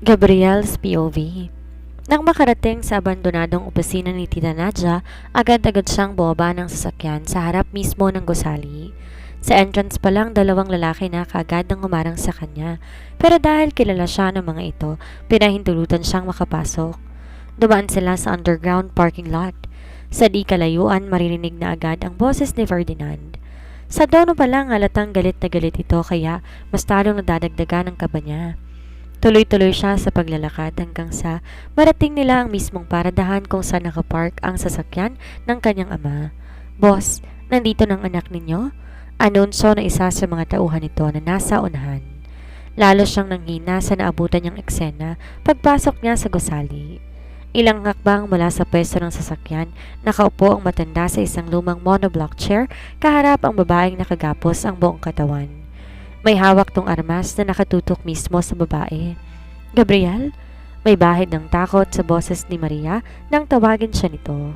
Gabriel's POV. Nang makarating sa abandonadong opisina ni Tita Nadia, agad-agad siyang bumaba ng sasakyan sa harap mismo ng gusali. Sa entrance pa lang, dalawang lalaki na kaagad nang humarang sa kanya. Pero dahil kilala siya ng mga ito, pinahintulutan siyang makapasok. Dumaan sila sa underground parking lot. Sa di kalayuan, maririnig na agad ang boses ni Ferdinand. Sa dono pa lang halatang galit na galit ito kaya mas talong nadadagdagan ang kaba niya. Tuloy-tuloy siya sa paglalakad hanggang sa marating nila ang mismong paradahan kung saan nakapark ang sasakyan ng kanyang ama. Boss, nandito ng anak ninyo? Anunsyo na isa sa mga tauhan nito na nasa unahan. Lalo siyang nanghina sa naabutan niyang eksena pagpasok niya sa gusali. Ilang hakbang mula sa pwesto ng sasakyan, nakaupo ang matanda sa isang lumang monoblock chair, kaharap ang babaeng nakagapos ang buong katawan. May hawak tong armas na nakatutok mismo sa babae. Gabriel? May bahid ng takot sa boses ni Maria nang tawagin siya nito.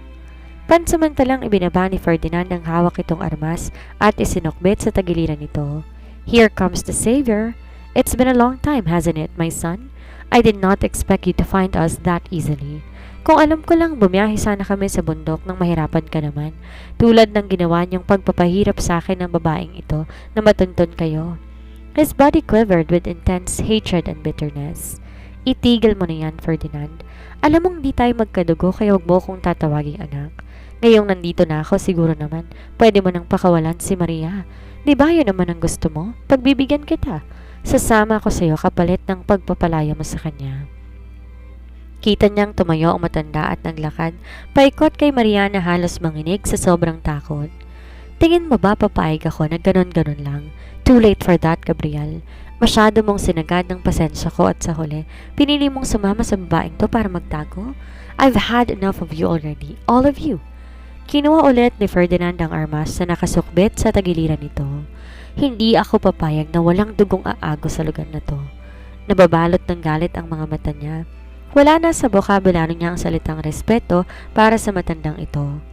Pansamantalang ibinaba ni Ferdinand ang hawak itong armas at isinukbit sa tagiliran nito. Here comes the savior. It's been a long time, hasn't it, my son? I did not expect you to find us that easily. Kung alam ko lang, bumiyahe sana kami sa bundok nang mahirapan ka naman, tulad ng ginawa niyong pagpapahirap sa akin ng babaeng ito na matuntun kayo. His body quivered with intense hatred and bitterness. Itigil mo na yan, Ferdinand. Alam mong di tayo magkadugo kaya huwag mo kong tatawaging anak. Ngayong nandito na ako, siguro naman, pwede mo nang pakawalan si Maria. Di ba yun naman ang gusto mo? Pagbibigyan kita. Sasama ako sa iyo kapalit ng pagpapalaya mo sa kanya. Kita niyang tumayo ang matanda at naglakad, paikot kay Maria na halos manginig sa sobrang takot. Tingin mo ba papayag ako na ganon-ganon lang? Too late for that, Gabriel. Masyado mong sinagad ng pasensya ko at sa huli, pinili mong sumama sa babaeng to para magtago? I've had enough of you already, all of you. Kinuha ulit ni Ferdinand ang armas na nakasukbit sa tagiliran nito. Hindi ako papayag na walang dugong aago sa lugar na to. Nababalot ng galit ang mga mata niya. Wala na sa bokabularyo niya ang salitang respeto para sa matandang ito.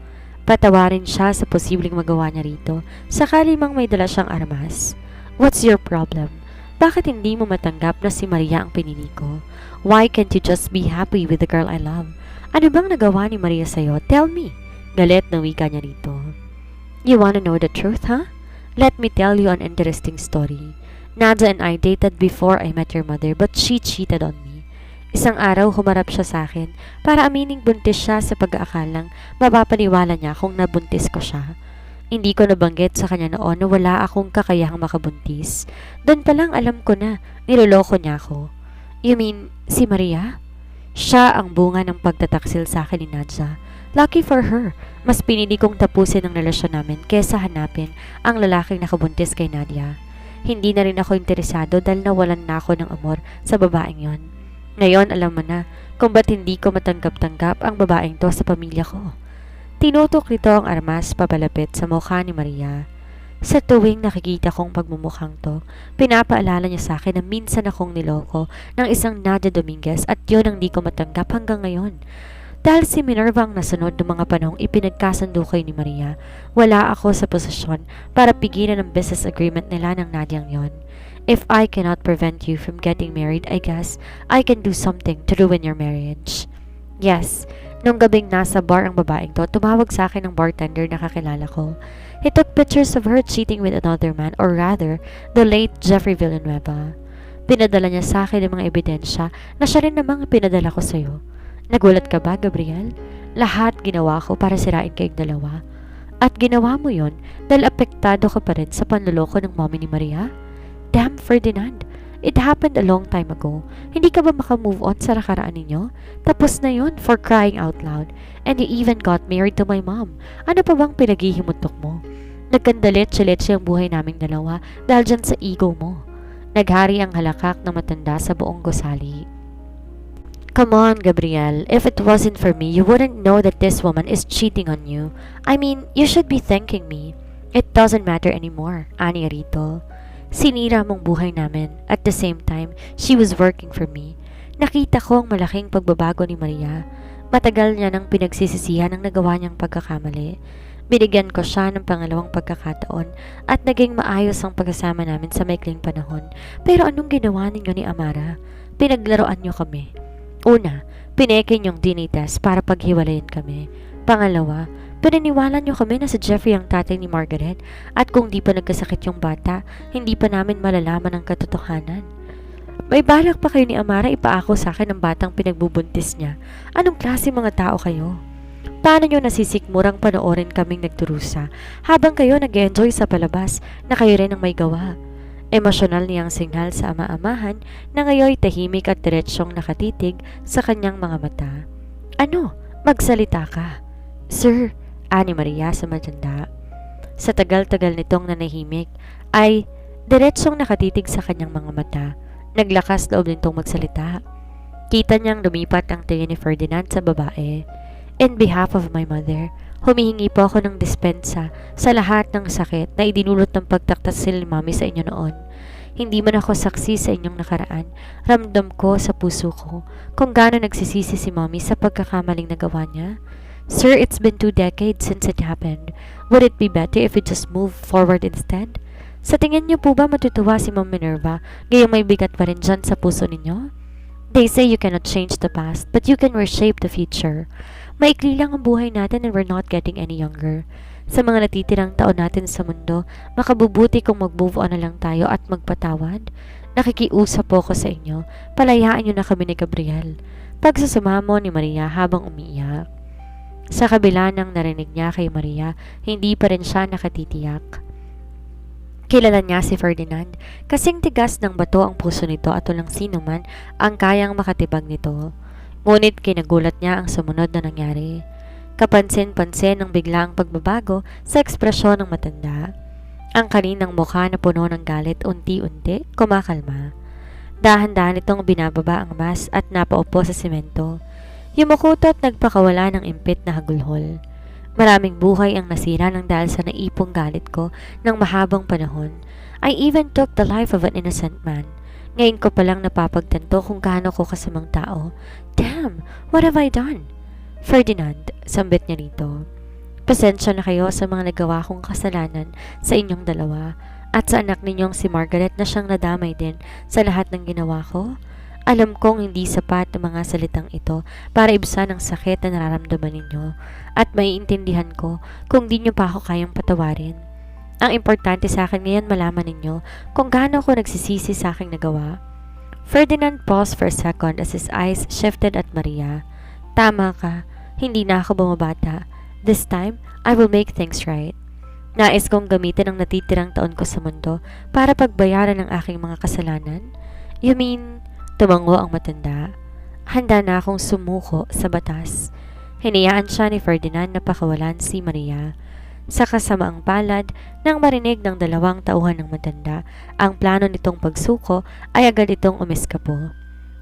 Patawarin siya sa posibleng magawa niya rito, sakali mang may dala siyang armas. What's your problem? Bakit hindi mo matanggap na si Maria ang pinili ko? Why can't you just be happy with the girl I love? Ano bang nagawa ni Maria sa'yo? Tell me. Galit na wika niya rito. You wanna know the truth, huh? Let me tell you an interesting story. Nadia and I dated before I met your mother, but she cheated on me. Isang araw humarap siya sa akin para amining buntis siya sa pag-aakalang mapapaniwala niya kung nabuntis ko siya. Hindi ko nabanggit sa kanya noon na wala akong kakayahang makabuntis. Doon pa lang alam ko na niloloko niya ako. You mean, si Maria? Siya ang bunga ng pagtataksil sa akin ni Nadia. Lucky for her, mas pinili kong tapusin ang relasyon namin kesa hanapin ang lalaking nakabuntis kay Nadia. Hindi na rin ako interesado dahil nawalan na ako ng amor sa babaeng yon. Ngayon alam mo na kung ba't hindi ko matanggap-tanggap ang babaeng to sa pamilya ko. Tinutok nito ang armas papalapit sa mukha ni Maria. Sa tuwing nakikita kong pagmumukhang to, pinapaalala niya sa akin na minsan akong niloko ng isang Nadia Dominguez at yun ang di ko matanggap hanggang ngayon. Dahil si Minerva ang nasunod ng mga panahong ipinagkasundo kay ni Maria, wala ako sa posisyon para pigilan ang business agreement nila ng Nadiang yon. If I cannot prevent you from getting married, I guess I can do something to ruin your marriage. Yes, nung gabing nasa bar ang babaeng to, tumawag sa akin ng bartender na kakilala ko. He took pictures of her cheating with another man, or rather, the late Jeffrey Villanueva. Pinadala niya sa akin ang mga ebidensya na siya rin namang pinadala ko sa'yo. Nagulat ka ba, Gabriel? Lahat ginawa ko para sirain kayong dalawa. At ginawa mo yon dahil apektado ka pa rin sa panluloko ng mommy ni Maria? Damn, Ferdinand! It happened a long time ago. Hindi ka ba makamove on sa nakaraan ninyo? Tapos na yon, for crying out loud. And you even got married to my mom. Ano pa bang pinaghihimutok mo? Nagkandalit-silit ang buhay naming dalawa dahil dyan sa ego mo. Naghari ang halakak na matanda sa buong gusali. Come on, Gabriel. If it wasn't for me, you wouldn't know that this woman is cheating on you. I mean, you should be thanking me. It doesn't matter anymore, ani rito. Sinira mong buhay namin. At the same time, she was working for me. Nakita ko ang malaking pagbabago ni Maria. Matagal niya nang pinagsisisihan ang nagawa niyang pagkakamali. Binigyan ko siya ng pangalawang pagkakataon at naging maayos ang pagkasama namin sa maikling panahon. Pero anong ginawa ninyo ni Amara? pinaglaruan niyo kami. Una, pineke niyong DNA test para paghiwalayin kami. Pangalawa, pinaniwala niyo kami na si Jeffrey ang tatay ni Margaret at kung di pa nagkasakit yung bata, hindi pa namin malalaman ang katotohanan. May balak pa kayo ni Amara ipaako sa akin ang batang pinagbubuntis niya. Anong klase mga tao kayo? Paano nyo nasisikmurang panoorin kaming nagturusa habang kayo nag-enjoy sa palabas na kayo rin ang may gawa? Emosyonal niyang signal sa ama-amahan na ngayon tahimik at diretsyong nakatitig sa kanyang mga mata. Ano? Magsalita ka. Sir, ani Maria sa matanda. Sa tagal-tagal nitong nanahimik ay diretsyong nakatitig sa kanyang mga mata. Naglakas loob nitong magsalita. Kita niyang lumipat ang tingin ni Ferdinand sa babae. In behalf of my mother, humihingi po ako ng dispensa sa lahat ng sakit na idinulot ng pagtaktasil ni Mami sa inyo noon. Hindi man ako saksi sa inyong nakaraan, ramdam ko sa puso ko kung gaano nagsisisi si Mami sa pagkakamaling nagawa niya. Sir, it's been 2 decades since it happened. Would it be better if we just move forward instead? Sa tingin niyo po ba matutuwa si Ma'am Minerva gayong may bigat pa rin dyan sa puso ninyo? They say you cannot change the past, but you can reshape the future. Maikli lang ang buhay natin and we're not getting any younger. Sa mga natitirang taon natin sa mundo, makabubuti kung mag-move on na lang tayo at magpatawad. Nakikiusap po ko sa inyo, palayaan niyo na kami ni Gabriel. Pagsasumamo ni Maria habang umiiyak. Sa kabila ng narinig niya kay Maria, hindi pa rin siya nakatitiyak. Kilala niya si Ferdinand, kasing tigas ng bato ang puso nito at walang sino man ang kayang makatibag nito. Ngunit kinagulat niya ang sumunod na nangyari. Kapansin-pansin ang biglaang pagbabago sa ekspresyon ng matanda. Ang kaninang mukha na puno ng galit unti-unti kumakalma. Dahan-dahan itong binababa ang mas at napaupo sa semento. Yumukuto at nagpakawala ng impit na hagulhol. Maraming buhay ang nasira ng dahil sa naipong galit ko ng mahabang panahon. I even took the life of an innocent man. Ngayon ko palang napapagtanto kung gaano ko kasamang tao. Damn! What have I done? Ferdinand, sambit niya rito. Pasensya na kayo sa mga nagawa kong kasalanan sa inyong dalawa at sa anak ninyong si Margaret na siyang nadamay din sa lahat ng ginawa ko. Alam kong hindi sapat ang mga salitang ito para ibsan ang sakit na nararamdaman ninyo at maiintindihan ko kung di nyo pa ako kayang patawarin. Ang importante sa akin ngayon malaman ninyo kung gaano ako nagsisisi sa aking nagawa. Ferdinand paused for a second as his eyes shifted at Maria. Tama ka, hindi na ako bumabata. This time, I will make things right. Nais kong gamitin ang natitirang taon ko sa mundo para pagbayaran ang aking mga kasalanan. You mean... Tumango ang matanda. Handa na akong sumuko sa batas. Hinayaan siya ni Ferdinand na pakawalan si Maria. Sa kasamaang palad, nang marinig ng 2 tauhan ng matanda, ang plano nitong pagsuko ay agad itong umiskapo.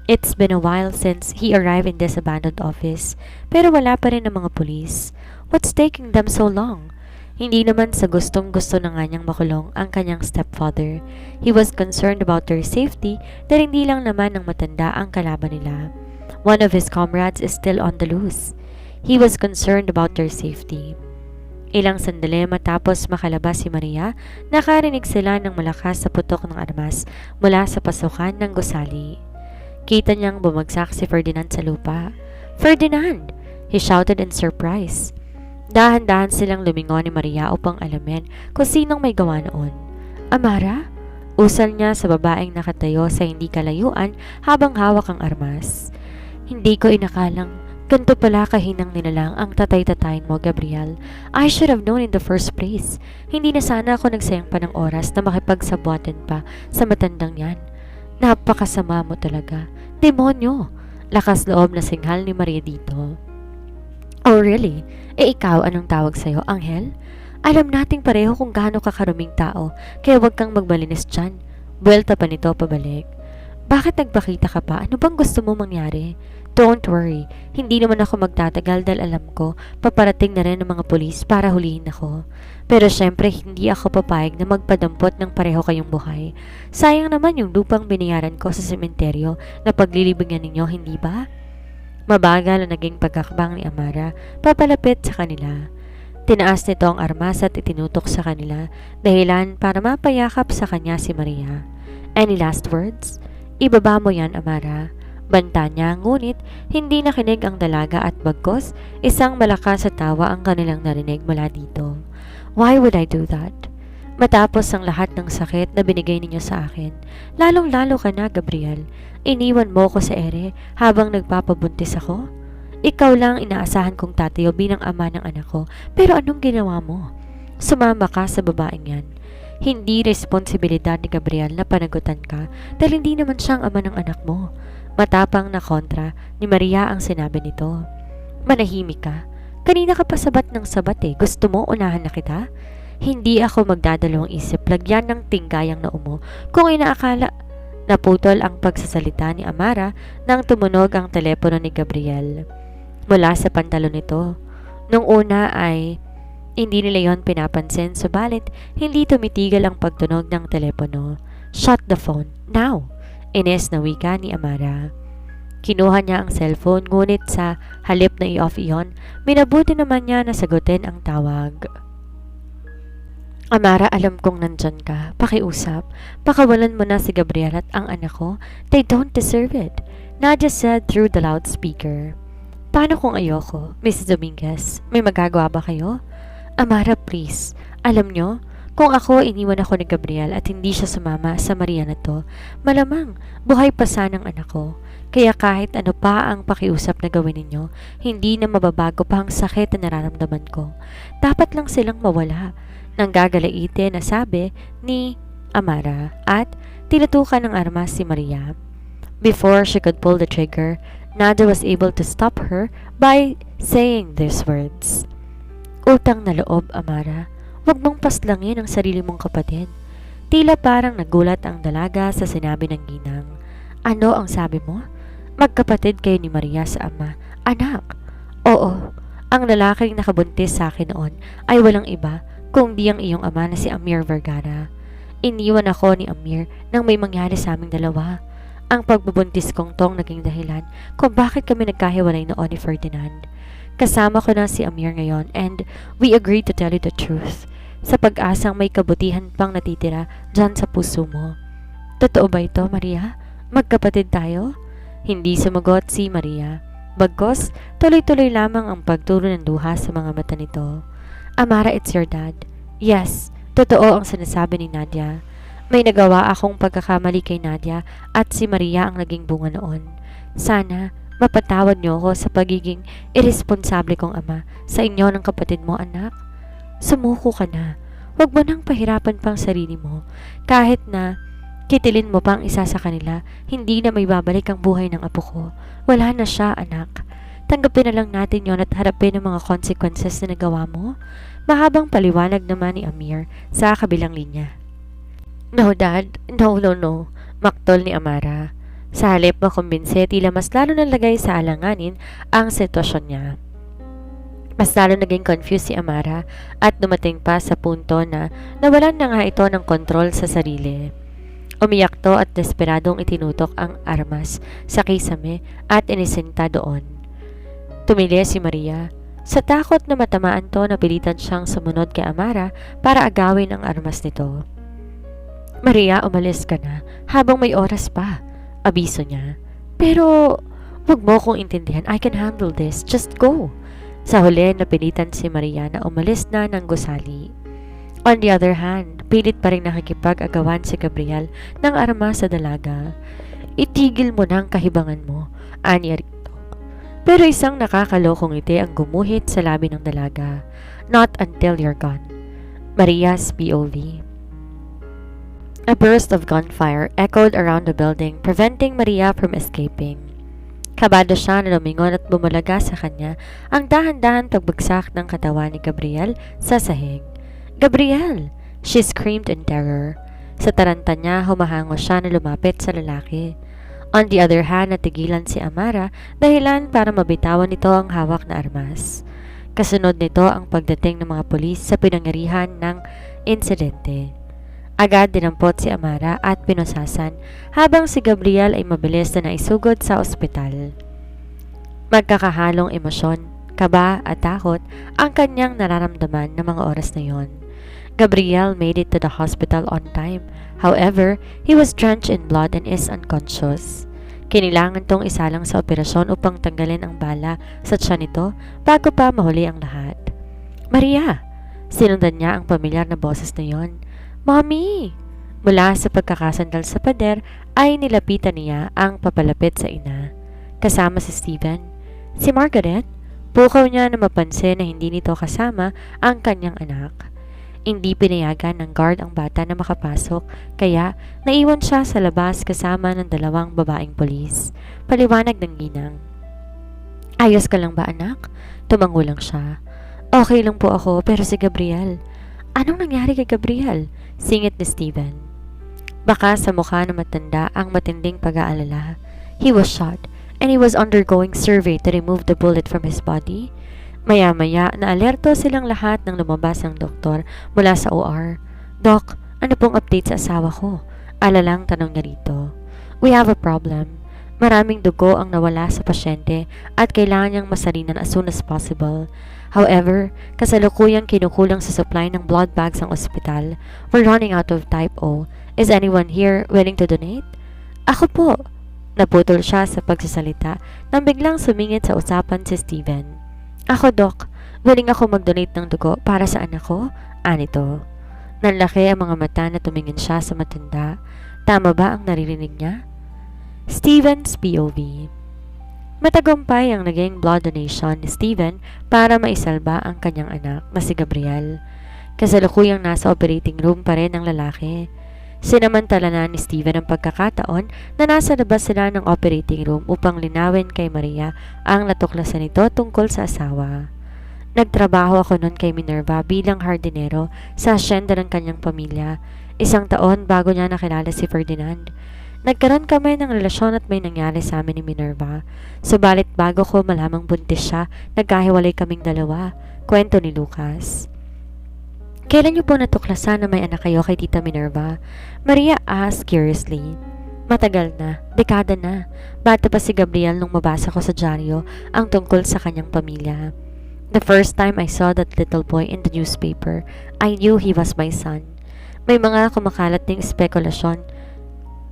It's been a while since he arrived in this abandoned office, pero wala pa rin ang mga pulis. What's taking them so long? Hindi naman sa gustong-gusto na nga niyang makulong ang kanyang stepfather. He was concerned about their safety dahil hindi lang naman ng matanda ang kalaban nila. One of his comrades is still on the loose. He was concerned about their safety. Ilang sandali matapos makalabas si Maria, nakarinig sila ng malakas sa putok ng armas mula sa pasukan ng gusali. Kita niyang bumagsak si Ferdinand sa lupa. Ferdinand! He shouted in surprise. Dahan-dahan silang lumingon ni Maria upang alamin kung sinong may gawa noon. Amara? Usal niya sa babaeng nakatayo sa hindi kalayuan habang hawak ang armas. Hindi ko inakalang ganito pala kahinang nilalang ang tatay-tatayin mo, Gabriel. I should have known in the first place. Hindi na sana ako nagsayang pa ng oras na makipagsabuatan pa sa matandang yan. Napakasama mo talaga. Demonyo! Lakas loob na singhal ni Maria dito. Oh really? Ikaw anong tawag sa'yo, Anghel? Alam nating pareho kung gaano ka karuming tao, kaya huwag kang magbalinis dyan. Buwelta pa nito pabalik. Bakit nagpakita ka pa? Ano bang gusto mo mangyari? Don't worry, hindi naman ako magtatagal dahil alam ko, paparating na rin ang mga pulis para hulihin ako. Pero syempre hindi ako papayag na magpadampot ng pareho kayong buhay. Sayang naman yung lupang binayaran ko sa sementeryo na paglilibingan ninyo, hindi ba? Mabagal ang naging pagkakbang ni Amara papalapit sa kanila. Tinaas nito ang armas at itinutok sa kanila dahilan para mapayakap sa kanya si Maria. Any last words? Ibaba mo yan, Amara. Banta niya, ngunit hindi nakinig ang dalaga at bagkos, isang malakas sa tawa ang kanilang narinig mula dito. Why would I do that? Matapos ang lahat ng sakit na binigay ninyo sa akin, lalong-lalo ka na, Gabriel. Iniwan mo ko sa ere habang nagpapabuntis ako? Ikaw lang inaasahan kong tatayo bilang ama ng anak ko, pero anong ginawa mo? Sumama ka sa babaeng yan. Hindi responsibilidad ni Gabriel na panagutan ka dahil hindi naman siyang ama ng anak mo. Matapang na kontra ni Maria ang sinabi nito. Manahimik ka. Kanina ka pa sabat ng sabat eh. Gusto mo unahan na kita? Hindi ako magdadalawang isip lagyan ng tinggayang na umo kung inaakala. Naputol ang pagsasalita ni Amara nang tumunog ang telepono ni Gabriel. Mula sa pantalon nito. Nung una ay hindi nila yon pinapansin, subalit hindi tumitigil ang pagtunog ng telepono. Shut the phone, now! Ines na wika ni Amara. Kinuha niya ang cellphone, ngunit sa halip na i-off iyon, minabuti naman niya na sagutin ang tawag. Amara, alam kong nandyan ka. Pakiusap. Pakawalan mo na si Gabriel at ang anak ko. They don't deserve it. Nadia said through the loudspeaker. Paano kung ayoko, Mrs. Dominguez? May magagawa ba kayo? Amara, please. Alam nyo, kung ako iniwan ako ni Gabriel at hindi siya sumama sa Maria na to, malamang buhay pa sanang anak ko. Kaya kahit ano pa ang pakiusap na gawin ninyo, hindi na mababago pa ang sakit na nararamdaman ko. Dapat lang silang mawala. Nang gagalaitin na sabi ni Amara at tinutukan ng armas si Maria. Before she could pull the trigger, Nadia was able to stop her by saying these words. Utang na loob, Amara. Huwag mong paslangin ang sarili mong kapatid. Tila parang nagulat ang dalaga sa sinabi ng ginang. Ano ang sabi mo? Magkapatid kayo ni Maria sa ama. Anak! Oo, ang lalaking nakabuntis sa akin noon ay walang iba kundi ang iyong ama na si Amir Vergara. Iniwan ako ni Amir nang may mangyari sa aming dalawa. Ang pagbubuntis kong tong naging dahilan kung bakit kami nagkahiwalay noon ni Ferdinand. Kasama ko na si Amir ngayon and we agreed to tell you the truth. Sa pag-asang may kabutihan pang natitira dyan sa puso mo. Totoo ba ito, Maria? Magkapatid tayo? Hindi sumagot si Maria. Bagkos, tuloy-tuloy lamang ang pagturo ng luha sa mga mata nito. Amara, it's your dad. Yes, totoo ang sinasabi ni Nadia. May nagawa akong pagkakamali kay Nadia at si Maria ang naging bunga noon. Sana, mapatawad niyo ako sa pagiging irresponsable kong ama sa inyo ng kapatid mo, anak. Sumuko ka na. Huwag mo nang pahirapan pang sarili mo. Kahit na kitilin mo pang isa sa kanila, hindi na may babalik ang buhay ng apo ko. Wala na siya, anak. Tanggapin na lang natin yon at harapin ang mga consequences na nagawa mo. Mahabang paliwanag naman ni Amir sa kabilang linya. No, Dad. No. Maktol ni Amara. Sa halip makumbinse, tila mas lalo nalagay sa alanganin ang sitwasyon niya. Mas lalo naging confused si Amara at dumating pa sa punto na nawalan na nga ito ng kontrol sa sarili. Umiyak to at desperadong itinutok ang armas sa kisame at inisinta doon. Tumili si Maria. Sa takot na matamaan to, napilitan siyang sumunod kay Amara para agawin ang armas nito. Maria, umalis ka na habang may oras pa, abiso niya. Pero wag mo kong intindihan, I can handle this, just go. Sa huli, napilitan si Maria na umalis na ng gusali. On the other hand, pilit pa rin nakikipag-agawan si Gabriel ng armas sa dalaga. Itigil mo na ang kahibangan mo, anya rito. Pero isang nakakalokong ngiti ang gumuhit sa labi ng dalaga. Not until you're gone. Maria's POV. A burst of gunfire echoed around the building, preventing Maria from escaping. Kabado siya na lumingon at bumulaga sa kanya ang dahan-dahan pagbagsak ng katawan ni Gabriel sa sahig. Gabriel! She screamed in terror. Sa taranta niya, humahango siya na lumapit sa lalaki. On the other hand, natigilan si Amara dahilan para mabitawan nito ang hawak na armas. Kasunod nito ang pagdating ng mga pulis sa pinangyarihan ng insidente. Agad dinampot si Amara at pinusasan habang si Gabriel ay mabilis na naisugod sa ospital. Magkakahalong emosyon, kaba at takot ang kanyang nararamdaman ng mga oras na yon. Gabriel made it to the hospital on time. However, he was drenched in blood and is unconscious. Kailangan tong isalang sa operasyon upang tanggalin ang bala sa tiyan nito bago pa mahuli ang lahat. Maria! Sinundan niya ang pamilyar na boses na yon. Mommy! Mula sa pagkakasandal sa pader ay nilapitan niya ang papalapit sa ina. Kasama si Steven. Si Margaret? Pukaw niya na mapansin na hindi nito kasama ang kanyang anak. Hindi pinayagan ng guard ang bata na makapasok, kaya naiwan siya sa labas kasama ng dalawang babaeng polis. Paliwanag ng ginang. Ayos ka lang ba anak? Tumango lang siya. Okay lang po ako, pero si Gabriel. Anong nangyari kay Gabriel? Singit ni Steven. Baka sa mukha na matanda ang matinding pag-aalala. He was shot, and he was undergoing survey to remove the bullet from his body. Maya-maya na alerto silang lahat nang lumabas ang doktor mula sa OR. Doc, ano pong update sa asawa ko? Alalang tanong niya rito. We have a problem. Maraming dugo ang nawala sa pasyente at kailangan niyang masalinan as soon as possible. However, kasalukuyang kinukulang sa supply ng blood bags ang ospital. We're running out of type O. Is anyone here willing to donate? Ako po. Naputol siya sa pagsasalita nang biglang sumingit sa usapan si Steven. Ako, Doc. Willing ako mag-donate ng dugo para sa anak ko? Anito. Nanlaki ang mga mata na tumingin siya sa matanda. Tama ba ang naririnig niya? Steven's POV. Matagumpay ang naging blood donation ni Steven para maisalba ang kanyang anak na si Gabriel. Kasalukuyang nasa operating room pa rin ang lalaki. Sinamantala na ni Steven ang pagkakataon na nasa labas sila ng operating room upang linawin kay Maria ang natuklasan nito tungkol sa asawa. Nagtrabaho ako noon kay Minerva bilang hardinero sa asyenda ng kanyang pamilya, 1 taon bago niya nakilala si Ferdinand. Nagkaroon kami ng relasyon at may nangyari sa amin ni Minerva. Subalit bago ko malamang buntis siya, nagkahiwalay kaming dalawa. Kwento ni Lucas. Kailan niyo po natuklasan na may anak kayo kay Tita Minerva? Maria asked curiously. Matagal na, dekada na. Bata pa si Gabriel nung mabasa ko sa dyaryo ang tungkol sa kanyang pamilya. The first time I saw that little boy in the newspaper, I knew he was my son. May mga kumakalat ding spekulasyon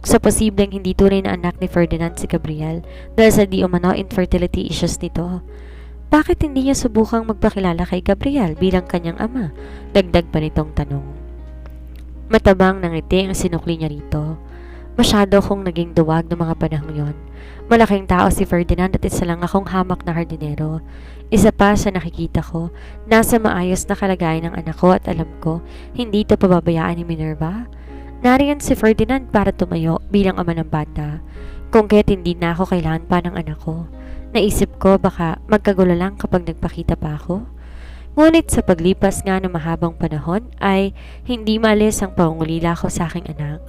sa posibleng hindi tunay na anak ni Ferdinand si Gabriel dahil sa di umano infertility issues nito. Bakit hindi niya subukang magpakilala kay Gabriel bilang kanyang ama? Dagdag pa nitong tanong. Matabang ng ngiti ang sinukli niya rito. Masyado akong naging duwag ng mga panahong yon. Malaking tao si Ferdinand at isa lang akong hamak na hardinero. Isa pa sa nakikita ko, nasa maayos na kalagayan ng anak ko at alam ko, hindi ito pababayaan ni Minerva. Nariyan si Ferdinand para tumayo bilang ama ng bata. Kung kaya't hindi na ako kailangan pa ng anak ko. Naisip ko baka magkagulo lang kapag nagpakita pa ako. Ngunit sa paglipas nga ng mahabang panahon ay hindi maalis ang pangungulila ko sa aking anak.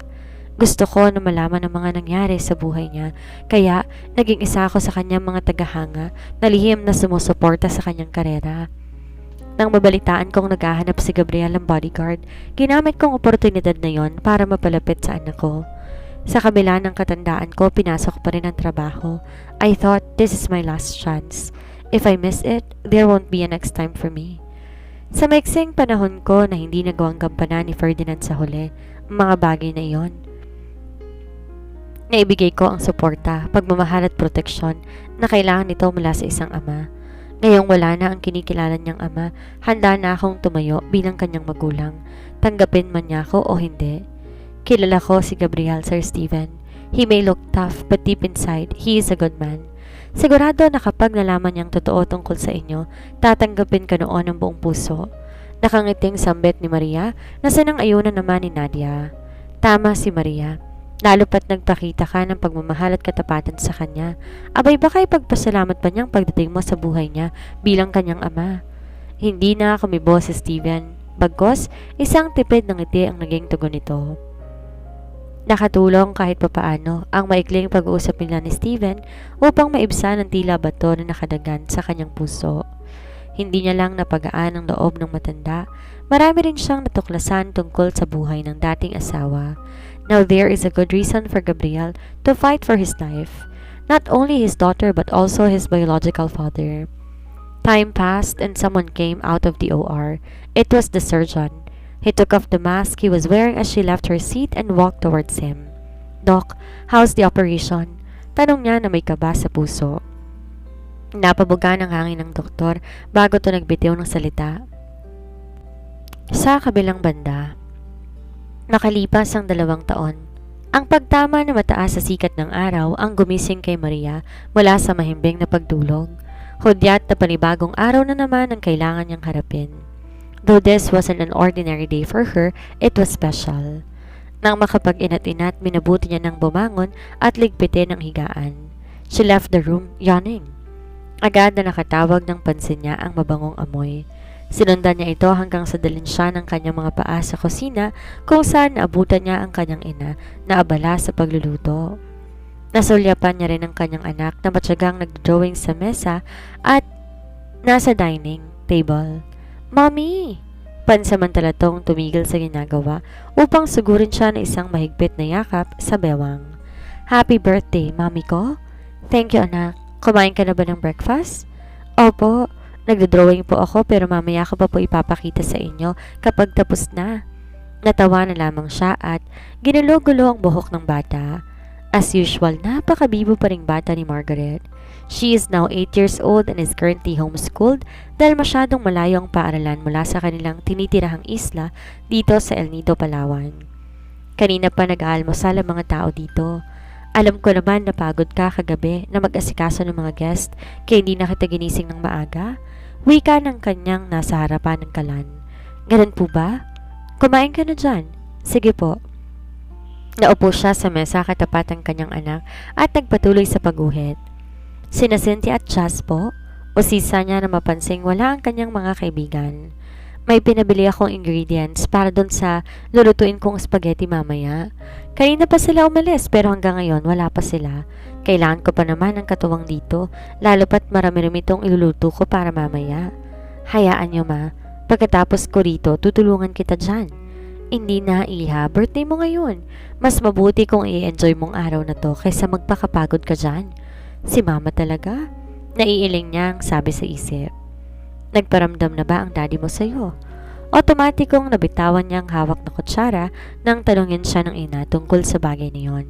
Gusto ko na malaman ang mga nangyari sa buhay niya, kaya naging isa ako sa kanyang mga tagahanga na lihim na sumusuporta sa kanyang karera. Nang mabalitaan kong naghahanap si Gabriel ng bodyguard, ginamit kong oportunidad na yon para mapalapit sa anak ko. Sa kabila ng katandaan ko, pinasok pa rin ang trabaho. I thought, this is my last chance. If I miss it, there won't be a next time for me. Sa maiksing panahon ko na hindi nagawang gampanan ni Ferdinand sa huli, mga bagay na iyon. Naibigay ko ang suporta, pagmamahal at proteksyon na kailangan nito mula sa isang ama. Ngayong wala na ang kinikilala niyang ama, handa na akong tumayo bilang kanyang magulang. Tanggapin man niya ako o hindi. Kilala ko si Gabriel, Sir Steven. He may look tough, but deep inside, he is a good man. Sigurado na kapag nalaman niyang totoo tungkol sa inyo, tatanggapin ka noon ng buong puso. Nakangiting sambit ni Maria na sinang-ayunan naman ni Nadia. Tama si Maria. Lalo pat nagpakita ka ng pagmamahal at katapatan sa kanya. Abay baka ipagpasalamat pa niyang pagdating mo sa buhay niya bilang kanyang ama. Hindi na kumibo si Steven. Bagkos, isang tipid ng ngiti ang naging tugon nito. Nakatulong kahit papaano ang maikling pag-uusap nila ni Steven upang maibsan ang tila bato na nakadagan sa kanyang puso. Hindi niya lang napagaan ang loob ng matanda, marami rin siyang natuklasan tungkol sa buhay ng dating asawa. Now there is a good reason for Gabriel to fight for his life, not only his daughter but also his biological father. Time passed and someone came out of the OR. It was the surgeon. He took off the mask he was wearing as she left her seat and walked towards him. "Doc, how's the operation?" Tanong niya na may kaba sa puso. Napabuga ng hangin ng doktor bago to nagbitiw ng salita. Sa kabilang banda, nakalipas ang 2 taon. Ang pagtama na mataas sa sikat ng araw ang gumising kay Maria mula sa mahimbing na pagdulog. Hudyat na panibagong araw na naman ang kailangan niyang harapin. Though this wasn't an ordinary day for her, it was special. Nang makapag-inat-inat, minabuti niya ng bumangon at ligpitin ang higaan. She left the room, yawning. Agad na nakatawag ng pansin niya ang mabangong amoy. Sinundan niya ito hanggang sa dalhin siya ng kanyang mga paa sa kusina kung saan naabutan niya ang kanyang ina na abala sa pagluluto. Nasulyapan niya rin ang kanyang anak na matyagang nagdrawing sa mesa at nasa dining table. "Mommy!" Pansamantala tong tumigil sa ginagawa upang sugurin siya ng isang mahigpit na yakap sa bewang. "Happy birthday, Mommy ko." "Thank you, anak. Kumain ka na ba ng breakfast?" "Opo. Nagdodrawing po ako pero mamaya ko pa po ipapakita sa inyo kapag tapos na." Natawa na lamang siya at ginulo-gulo ang buhok ng bata. As usual, napakabibo pa ring bata ni Margaret. She is now 8 years old and is currently homeschooled dahil masyadong malayo ang paaralan mula sa kanilang tinitirahang isla dito sa El Nido, Palawan. Kanina pa nag-aalmusal ang mga tao dito. "Alam ko naman na pagod ka kagabi na mag-asikaso ng mga guest kaya hindi na kita ginising ng maaga." Wika ng kanyang nasa harapan ng kalan. "Ganun po ba? Kumain ka na dyan." "Sige po." Naupo siya sa mesa katapat ang kanyang anak at nagpatuloy sa pagguhit. "Sina Cynthia at Chas po?" Usisa niya na mapansing wala ang kanyang mga kaibigan. "May pinabili akong ingredients para doon sa lulutuin kong spaghetti mamaya. Kanina pa sila umalis pero hanggang ngayon wala pa sila. Kailangan ko pa naman ng katuwang dito, lalo pat marami-rami itong iluluto ko para mamaya. Hayaan niyo ma, pagkatapos ko rito tutulungan kita dyan." "Hindi na, Iha, birthday mo ngayon. Mas mabuti kung i-enjoy mong araw na to kaysa magpakapagod ka dyan." "Si mama talaga?" Naiiling niyang sabi sa isip. "Nagparamdam na ba ang daddy mo sa'yo?" Otomatikong nabitawan niyang hawak na kutsara nang tanungin siya ng ina tungkol sa bagay na yon.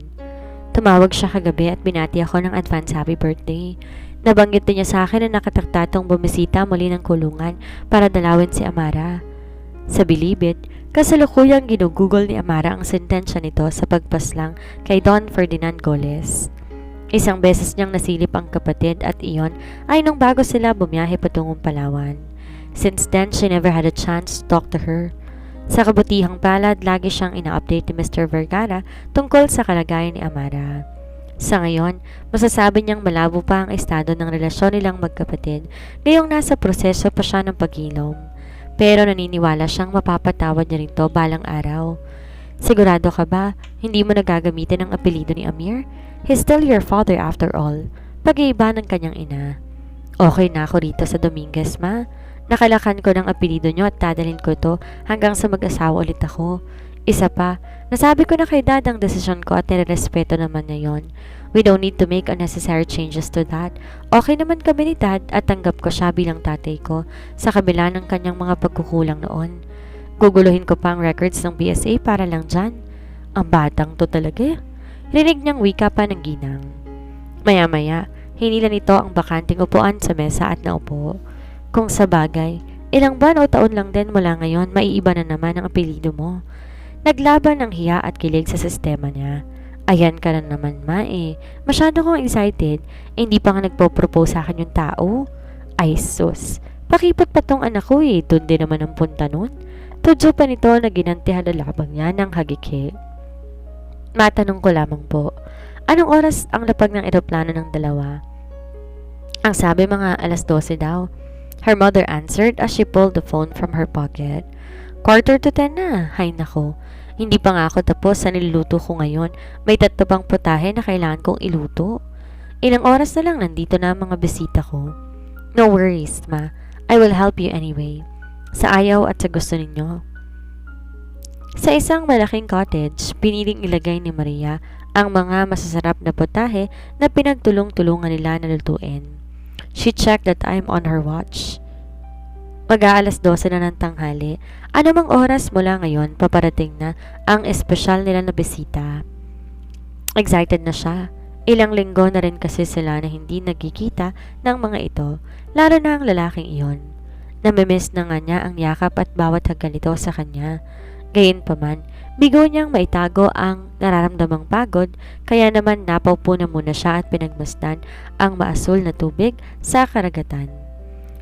"Tumawag siya kagabi at binati ako ng advance happy birthday. Nabanggit din niya sa akin na nakataktatong bumisita muli ng kulungan para dalawin si Amara." Sa bilibid, kasalukuyang ginugugol ni Amara ang sentensya nito sa pagpaslang kay Don Ferdinand Goles. Isang beses niyang nasilip ang kapatid at iyon ay nung bago sila bumiyahe patungong Palawan. Since then, she never had a chance to talk to her. Sa kabutihang palad, lagi siyang ina-update ni Mr. Vergara tungkol sa kalagayan ni Amara. Sa ngayon, masasabi niyang malabo pa ang estado ng relasyon nilang magkapatid ngayong nasa proseso pa siya ng paghilom. Pero naniniwala siyang mapapatawad niya rin to balang araw. "Sigurado ka ba, hindi mo nagagamitin ang apelido ni Amir? He's still your father after all." Pag-iiba ng kanyang ina. "Okay na ako rito sa Dominguez, ma. Nakalakan ko ng apelido niyo at dadalhin ko to hanggang sa mag-asawa ulit ako. Isa pa, nasabi ko na kay dad ang desisyon ko at nirerespeto naman niya yon. We don't need to make unnecessary changes to that. Okay naman kami ni dad at tanggap ko siya bilang tatay ko sa kabila ng kanyang mga pagkukulang noon. Guguluhin ko pa ang records ng BSA para lang dyan. Ang batang to talaga." Rinig niyang wika pa ng ginang. Maya-maya, hinila nito ang bakanting upuan sa mesa at naupo. Kung sa bagay, ilang buwan o taon lang din mula ngayon, maiiba na naman ang apelido mo. Naglaban ng hiya at kilig sa sistema niya. "Ayan ka na naman, ma eh. Masyado kong excited. Hindi pa nga nagpo-propose sa akin yung tao." "Ay sus, pakipot pa tong anak ko eh. Doon din naman ang punta nun." Tudyo pa nito na ginanti halalabang niya ng hagiki. "Matanong ko lamang po, anong oras ang lapag ng eroplano ng dalawa?" Ang sabi mga 12:00 daw. Her mother answered as she pulled the phone from her pocket. 9:45 na. Hay nako. Hindi pa nga ako tapos sa niluluto ko ngayon. May 3 pang putahe na kailangan kong iluto. Ilang oras na lang nandito na ang mga bisita ko. "No worries, ma. I will help you anyway. Sa ayaw at sa gusto ninyo." Sa isang malaking cottage, piniling ilagay ni Maria ang mga masasarap na putahe na pinagtulong-tulungan nila na lutuin. She checked the time on her watch. Mag-aalas 12 na ng tanghali. Anumang oras mula ngayon, paparating na ang espesyal nila na bisita. Excited na siya. Ilang linggo na rin kasi sila na hindi nagkikita ng mga ito, lalo na ang lalaking iyon. Namimiss na nga niya ang yakap at bawat hagkan nito sa kanya. Gayunpaman, bigo niyang maitago ang nararamdamang pagod, kaya naman napaupo na muna siya at pinagmasdan ang maasul na tubig sa karagatan.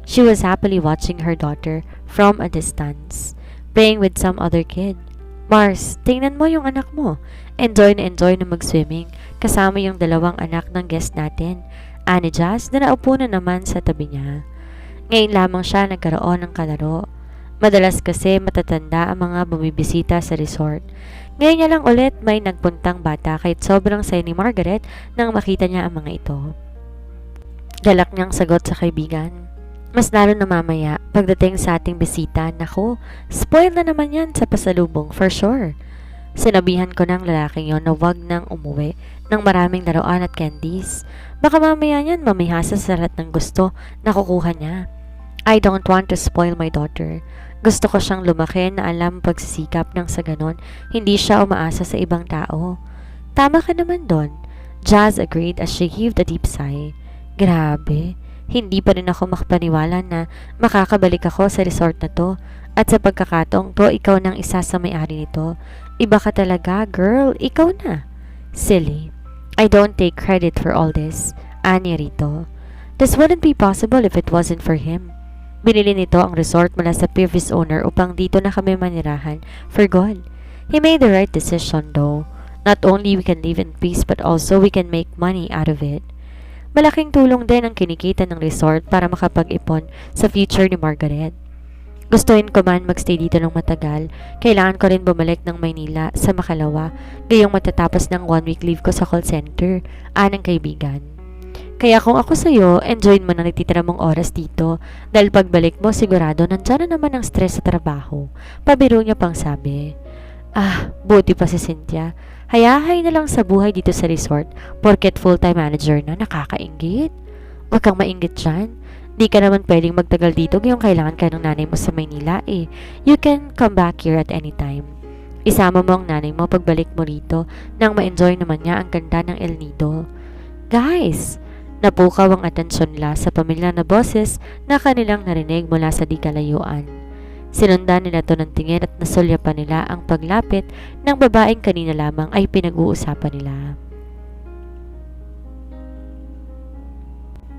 She was happily watching her daughter from a distance, playing with some other kid. Mars, tingnan mo yung anak mo. Enjoy na mag-swimming kasama yung dalawang anak ng guest natin, ani Jazz na naupo na naman sa tabi niya. Ngayon lamang siya nagkaroon ng kalaro. Madalas kasi matatanda ang mga bumibisita sa resort. Ngayon niya lang ulit may nagpuntang bata kahit sobrang saya ni Margaret nang makita niya ang mga ito. Galak niyang sagot sa kaibigan. Mas lalo na mamaya, pagdating sa ating bisita, naku, spoil na naman yan sa pasalubong, for sure. Sinabihan ko ng lalaking yon na wag nang umuwi ng maraming laruan at candies. Baka mamaya yan mamihasa sa lahat ng gusto na kukuha niya. I don't want to spoil my daughter. Gusto ko siyang lumaki na alam pagsisikap ng sa ganon, hindi siya umaasa sa ibang tao. Tama ka naman doon. Jazz agreed as she heaved a deep sigh. Grabe. Hindi pa rin ako makapaniwala na makakabalik ako sa resort na to at sa pagkakataong to ikaw nang isa sa may-ari nito. Iba ka talaga, girl. Ikaw na. Silly. I don't take credit for all this. Ani Rito. This wouldn't be possible if it wasn't for him. Binili nito ang resort mula sa previous owner upang dito na kami manirahan for good. He made the right decision though. Not only we can live in peace but also we can make money out of it. Malaking tulong din ang kinikita ng resort para makapag-ipon sa future ni Margaret. Gustuhin ko man magstay dito ng matagal, kailangan ko rin bumalik ng Maynila sa makalawa gayong matatapos ng 1 week leave ko sa call center, anang kaibigan. Kaya kung ako sa'yo, enjoyin mo na nagtitira mong oras dito dahil pagbalik mo sigurado nandyan na naman ang stress sa trabaho. Pabiro niya pang sabi. Buti pa si Cynthia. Hayahay na lang sa buhay dito sa resort porket full-time manager na, nakakainggit. Huwag kang mainggit dyan. Di ka naman pwedeng magtagal dito ngayong kailangan ka ng nanay mo sa Maynila eh. You can come back here at any time. Isama mo ang nanay mo pagbalik mo rito nang ma-enjoy naman niya ang ganda ng El Nido. Guys! Napukaw ang atensyon nila sa pamilya na boses na kanilang narinig mula sa di kalayuan. Sinundan nila to ng tingin at nasulyapan nila ang paglapit ng babaeng kanina lamang ay pinag-uusapan nila.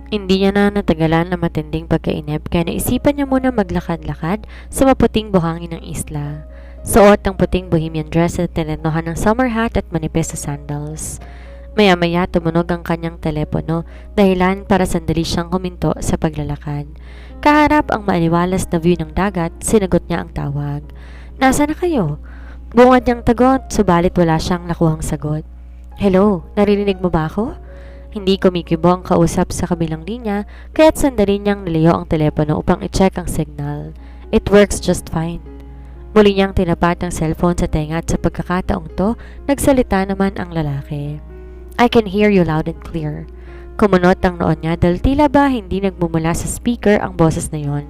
Hindi niya na natagalan na matinding pagkainip kaya naisipan niya muna maglakad-lakad sa maputing buhangin ng isla. Suot ang puting bohemian dress at tinenohan ng summer hat at manipis sa sandals. Maya-maya tumunog ang kanyang telepono, dahilan para sandali siyang huminto sa paglalakad. Kaharap ang maaliwalas na view ng dagat, sinagot niya ang tawag. Nasaan na kayo? Bungad niyang tagot, subalit wala siyang nakuhang sagot. Hello, naririnig mo ba ako? Hindi kumikibo ang kausap sa kabilang linya, kaya't sandali niyang nilayo ang telepono upang i-check ang signal. It works just fine. Muli niyang tinapat ang cellphone sa tenga at sa pagkakataong to, nagsalita naman ang lalaki. I can hear you loud and clear. Kumunot ang noon niya dahil tila ba hindi nagmumula sa speaker ang boses na yon.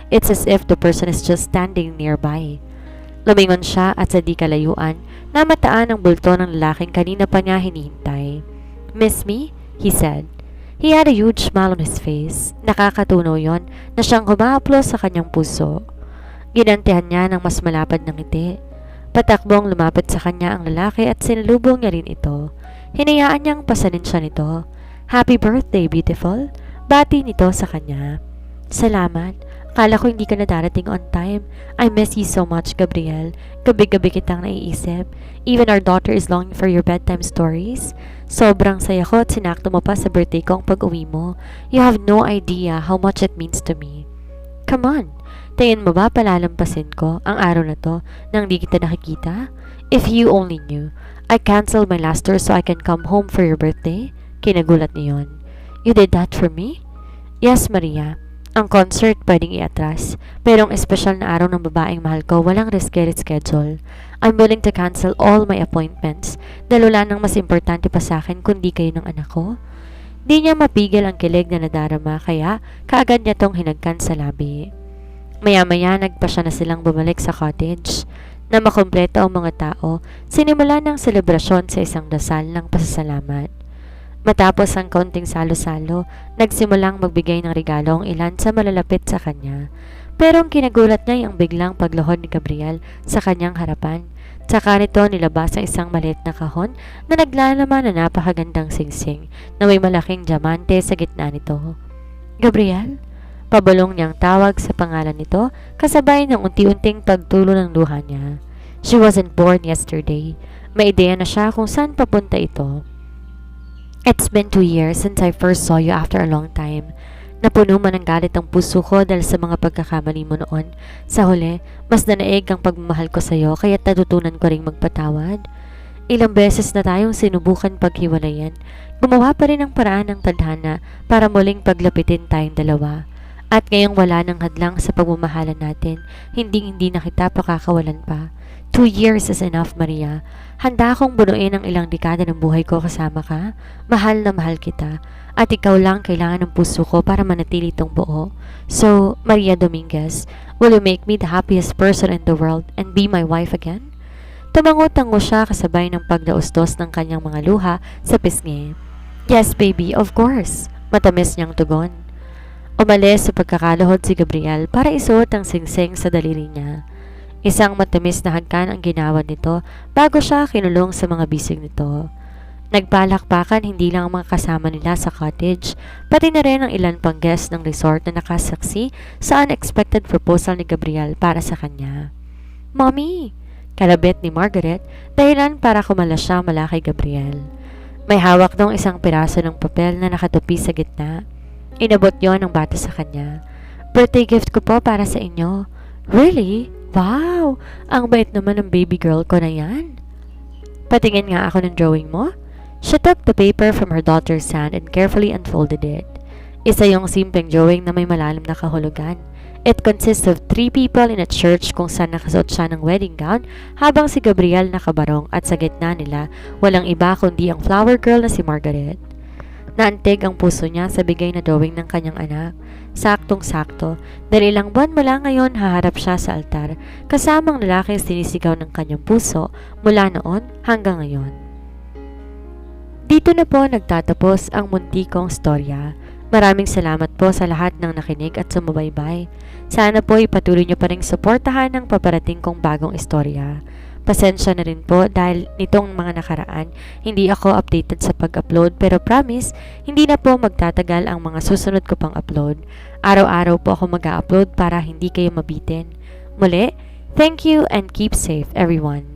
It's as if the person is just standing nearby. Lumingon siya at sa di kalayuan, namataan ang bulto ng lalaking kanina pa niya hinihintay. Miss me? He said. He had a huge smile on his face. Nakakatunaw yon na siyang humahaplos sa kanyang puso. Ginantihan niya ng mas malapad ng ngiti. Patakbong lumapit sa kanya ang lalaki at sinalubong niya rin ito. Hinayaan niyang pasanin siya nito. Happy birthday, beautiful. Bati nito sa kanya. Salamat. Akala ko hindi ka na darating on time. I miss you so much, Gabriel. Gabi-gabi kitang naiisip. Even our daughter is longing for your bedtime stories. Sobrang saya ko at sinakto mo pa sa birthday ko ang pag-uwi mo. You have no idea how much it means to me. Come on. Tingin mo ba palalampasin ko ang araw na to nang di kita nakikita? If you only knew. I canceled my last tour so I can come home for your birthday. Kinagulat niyon. You did that for me? Yes, Maria. Ang concert pwedeng iatras, pero ang espesyal na araw ng babaeng mahal ko walang reschedule. I'm willing to cancel all my appointments dahil wala nang mas importante pa sa akin kundi kayo ng anak ko. Di niya mapigil ang kilig na nadarama kaya kaagad niya tong hinagkan sa labi. Maya-maya nagpasya na silang bumalik sa cottage. Na makumpleto ang mga tao, sinimula ng selebrasyon sa isang dasal ng pasasalamat. Matapos ang kaunting salo-salo, nagsimulang magbigay ng regalo ang ilan sa malalapit sa kanya. Pero ang kinagulat niya ay ang biglang pagluhod ni Gabriel sa kanyang harapan. Tsaka nito nilabas ang isang maliit na kahon na naglalaman na napakagandang singsing na may malaking diamante sa gitna nito. Gabriel? Pabulong niyang tawag sa pangalan nito kasabay ng unti-unting pagtulo ng luha niya. She wasn't born yesterday. May ideya na siya kung saan papunta ito. It's been 2 years since I first saw you after a long time. Napuno man ng galit ang puso ko dahil sa mga pagkakamali mo noon. Sa huli, mas nanaig ang pagmamahal ko sa iyo kaya natutunan ko ring magpatawad. Ilang beses na tayong sinubukan paghiwalayan. Gumawa pa rin ang paraan ng tadhana para muling paglapitin tayong dalawa. At ngayong wala ng hadlang sa pagmamahalan natin, hindi na kita pakakawalan pa. 2 years is enough, Maria. Handa akong bunuin ang ilang dekada ng buhay ko kasama ka. Mahal na mahal kita. At ikaw lang kailangan ng puso ko para manatili itong buo. So, Maria Dominguez, will you make me the happiest person in the world and be my wife again? Tumango-tango siya kasabay ng pagdaustos ng kanyang mga luha sa pisngi. Yes, baby, of course. Matamis niyang tugon. Umalis sa pagkakaluhod si Gabriel para isuot ang singsing sa daliri niya. Isang matamis na hagkan ang ginawa nito bago siya kinulong sa mga bisig nito. Nagpalakpakan hindi lang ang mga kasama nila sa cottage, pati na rin ang ilan pang guests ng resort na nakasaksi sa unexpected proposal ni Gabriel para sa kanya. Mommy! Kalabit ni Margaret dahilan para kumalas siya mula kay Gabriel. May hawak dong isang piraso ng papel na nakatupi sa gitna. Inabot yon ng bata sa kanya. Birthday gift ko po para sa inyo. Really? Wow! Ang bait naman ng baby girl ko na yan. Patingin nga ako ng drawing mo. She took the paper from her daughter's hand and carefully unfolded it. Isa yung simpleng drawing na may malalim na kahulugan. It consists of 3 people in a church kung saan nakasuot siya ng wedding gown habang si Gabriel nakabarong at sa gitna nila walang iba kundi ang flower girl na si Margaret. Naantig ang puso niya sa bigay na drawing ng kanyang anak. Saktong-sakto, dahil ilang buwan mula ngayon haharap siya sa altar kasamang lalaking sinisigaw ng kanyang puso mula noon hanggang ngayon. Dito na po nagtatapos ang muntikong storya. Maraming salamat po sa lahat ng nakinig at sumubaybay. Sana po ipatuloy niyo pa ring suportahan ang paparating kong bagong istorya. Pasensya na rin po dahil nitong mga nakaraan, hindi ako updated sa pag-upload pero promise, hindi na po magtatagal ang mga susunod ko pang upload. Araw-araw po ako mag-upload para hindi kayo mabitin. Muli, thank you and keep safe everyone.